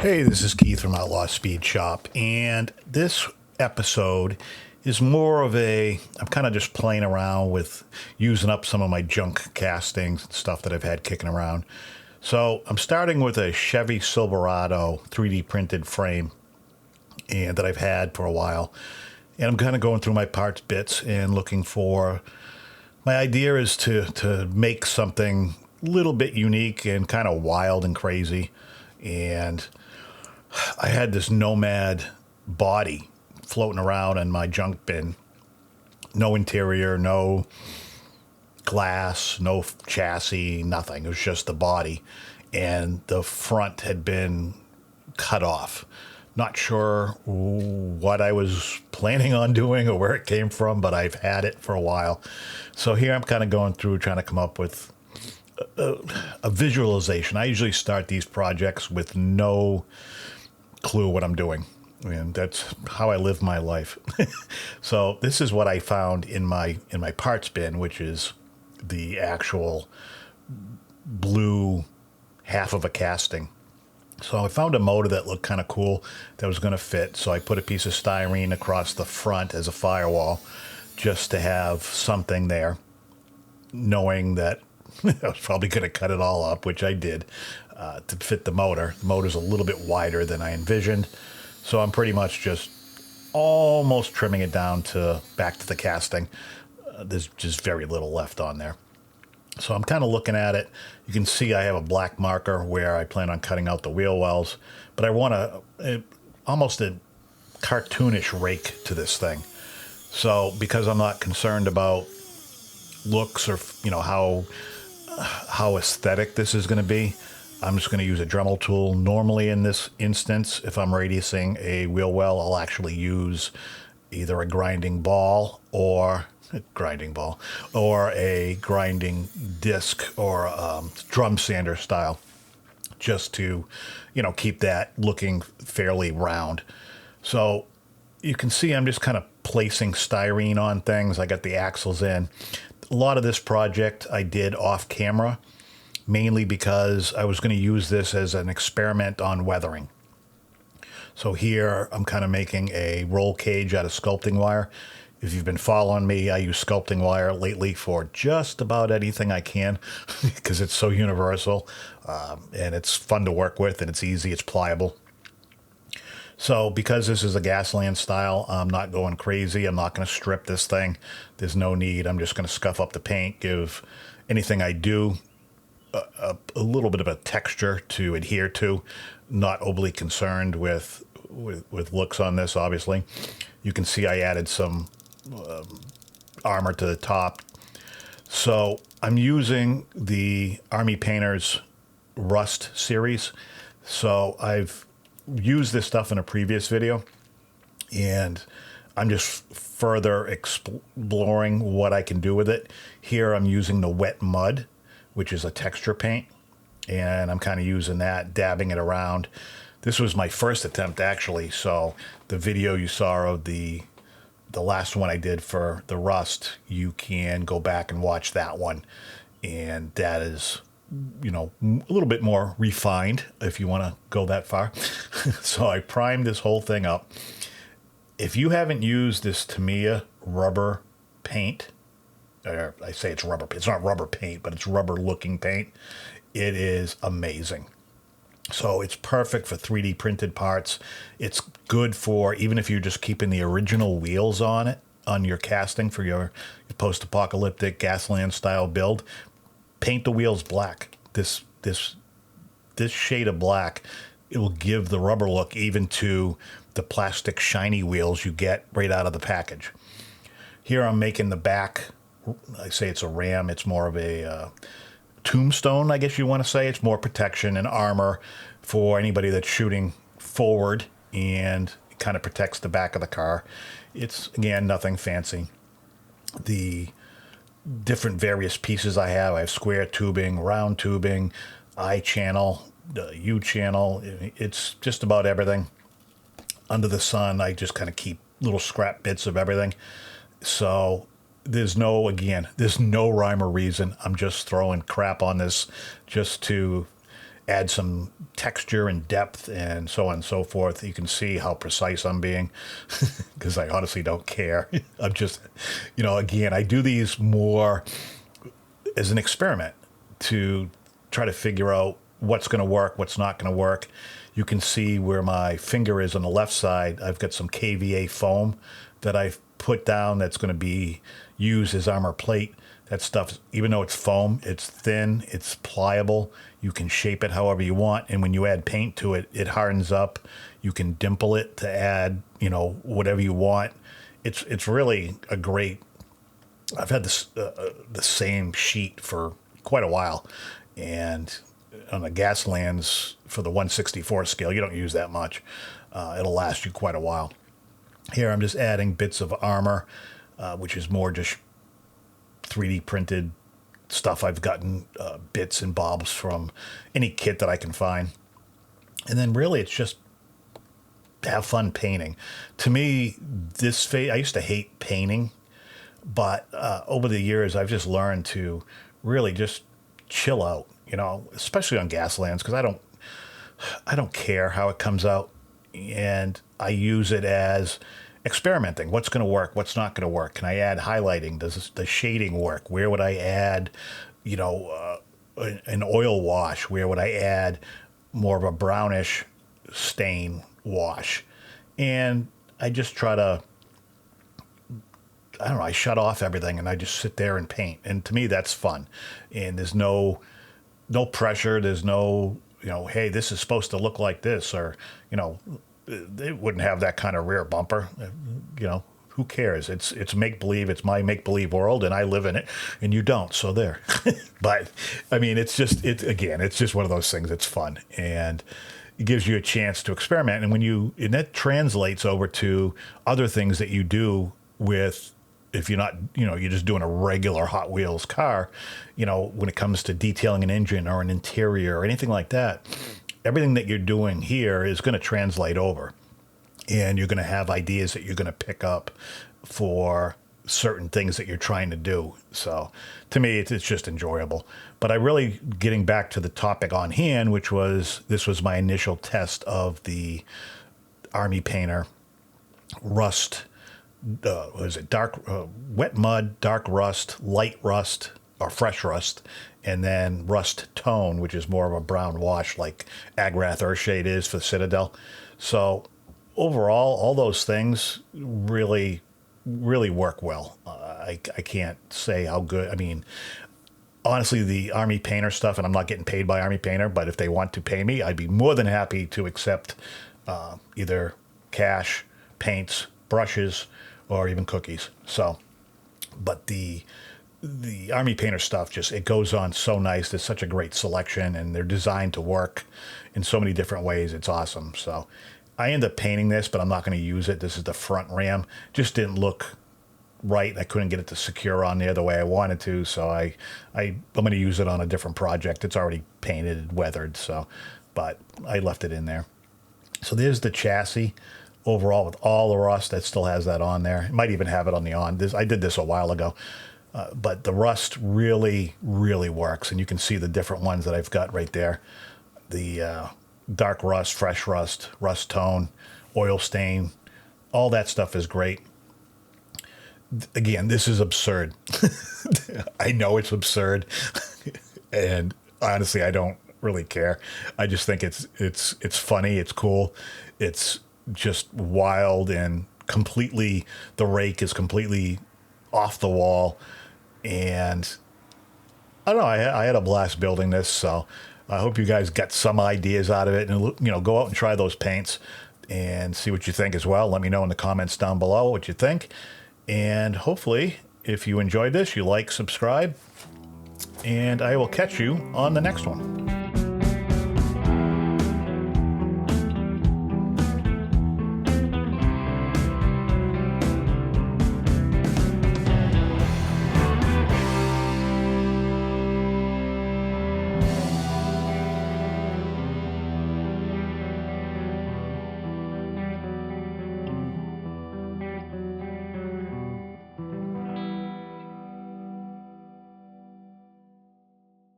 Hey, this is Keith from Outlaw Speed Shop, and this episode is more of I'm kind of just playing around with using up some of my junk castings and stuff that I've had kicking around. So I'm starting with a Chevy Silverado 3D printed frame and that I've had for a while. And I'm kind of going through my parts bits and looking for, my idea is to make something a little bit unique and kind of wild and crazy. And I had this Nomad body floating around in my junk bin. No interior, no glass, no chassis, nothing. It was just the body. And the front had been cut off. Not sure what I was planning on doing or where it came from, but I've had it for a while. So here I'm kind of going through trying to come up with a visualization. I usually start these projects with no clue what I'm doing, and that's how I live my life. So this is what I found in my parts bin, which is the actual blue half of a casting. So I found a motor that looked kind of cool that was going to fit, so I put a piece of styrene across the front as a firewall just to have something there, knowing that I was probably going to cut it all up, which I did, to fit the motor. The motor's a little bit wider than I envisioned, so I'm pretty much just almost trimming it down to back to the casting. There's just very little left on there. So I'm kind of looking at it. You can see I have a black marker where I plan on cutting out the wheel wells, but I want almost a cartoonish rake to this thing. So because I'm not concerned about looks or how aesthetic this is going to be, I'm just going to use a Dremel tool. Normally in this instance, if I'm radiusing a wheel well, I'll actually use either a grinding ball or a grinding disc or drum sander style, just to keep that looking fairly round. So you can see I'm just kind of placing styrene on things. I got the axles in. A lot of this project I did off camera, mainly because I was going to use this as an experiment on weathering. So here I'm kind of making a roll cage out of sculpting wire. If you've been following me, I use sculpting wire lately for just about anything I can because it's so universal, and it's fun to work with, and it's easy, it's pliable. So because this is a Gasland style, I'm not going crazy. I'm not going to strip this thing. There's no need. I'm just going to scuff up the paint, give anything I do a little bit of a texture to adhere to. Not overly concerned with looks on this, obviously. You can see I added some armor to the top. So I'm using the Army Painters Rust series. So I've used this stuff in a previous video, and I'm just further exploring what I can do with it. Here I'm using the wet mud, which is a texture paint, and I'm kind of using that, dabbing it around. This was my first attempt, actually, so the video you saw of the last one I did for the Rust, you can go back and watch that one, and that is a little bit more refined if you want to go that far. So I primed this whole thing up. If you haven't used this Tamiya rubber paint, I say it's rubber paint. It's not rubber paint, but it's rubber looking paint. It is amazing. So it's perfect for 3D printed parts. It's good for, even if you're just keeping the original wheels on it, on your casting for your post-apocalyptic Gasland style build, paint the wheels black. This shade of black, it will give the rubber look even to the plastic shiny wheels you get right out of the package. Here I'm making the back, I say it's a ram, it's more of a tombstone, I guess you want to say. It's more protection and armor for anybody that's shooting forward, and it kind of protects the back of the car. It's, again, nothing fancy. The different various pieces I have square tubing, round tubing, I channel, U channel. It's just about everything under the sun. I just kind of keep little scrap bits of everything. So there's no rhyme or reason. I'm just throwing crap on this just to add some texture and depth and so on and so forth. You can see how precise I'm being because I honestly don't care. I'm just, again, I do these more as an experiment to try to figure out what's going to work, what's not going to work. You can see where my finger is on the left side. I've got some KVA foam that I've put down that's going to be used as armor plate. That stuff, even though it's foam, it's thin, it's pliable. You can shape it however you want. And when you add paint to it, it hardens up. You can dimple it to add, whatever you want. It's really a great. I've had this the same sheet for quite a while, and on the Gaslands for the 1/64 scale, you don't use that much. It'll last you quite a while. Here, I'm just adding bits of armor, which is more just 3D printed stuff. I've gotten bits and bobs from any kit that I can find. And then really it's just have fun painting. To me, this phase, I used to hate painting, but over the years I've just learned to really just chill out, especially on Gaslands, because I don't care how it comes out, and I use it as experimenting. What's going to work? What's not going to work? Can I add highlighting? Does the shading work? Where would I add, an oil wash? Where would I add more of a brownish stain wash? And I just try to, I don't know, I shut off everything and I just sit there and paint. And to me, that's fun. And there's no pressure. There's no, hey, this is supposed to look like this, or, they wouldn't have that kind of rear bumper. Who cares? It's make-believe. It's my make-believe world, and I live in it, and you don't. So there. But, I mean, it's just one of those things. It's fun, and it gives you a chance to experiment. And that translates over to other things that you do with, if you're not, you're just doing a regular Hot Wheels car, when it comes to detailing an engine or an interior or anything like that. Everything that you're doing here is going to translate over, and you're going to have ideas that you're going to pick up for certain things that you're trying to do. So to me, it's just enjoyable. But I really, getting back to the topic on hand, this was my initial test of the Army Painter Rust, wet mud, dark rust, light rust, or fresh rust, and then rust tone, which is more of a brown wash like Agrath Earthshade is for Citadel. So overall, all those things really, really work well. I can't say how good. I mean, honestly, the Army Painter stuff, and I'm not getting paid by Army Painter, but if they want to pay me, I'd be more than happy to accept either cash, paints, brushes, or even cookies. So, but the Army Painter stuff, it goes on so nice. There's such a great selection, and they're designed to work in so many different ways. It's awesome. So I end up painting this, but I'm not going to use it. This is the front ram. Just didn't look right. I couldn't get it to secure on there the way I wanted to, so I'm going to use it on a different project. It's already painted and weathered, but I left it in there. So there's the chassis overall with all the rust. That still has that on there. It might even have it on the on. I did this a while ago. But the rust really, really works. And you can see the different ones that I've got right there. The dark rust, fresh rust, rust tone, oil stain, all that stuff is great. Again, this is absurd. I know it's absurd. And honestly, I don't really care. I just think it's funny. It's cool. It's just wild, and completely, the rake is completely off the wall. And I don't know, I had a blast building this, so I hope you guys get some ideas out of it, and go out and try those paints and see what you think as well. Let me know in the comments down below what you think, and hopefully if you enjoyed this, you like, subscribe, and I will catch you on the next one.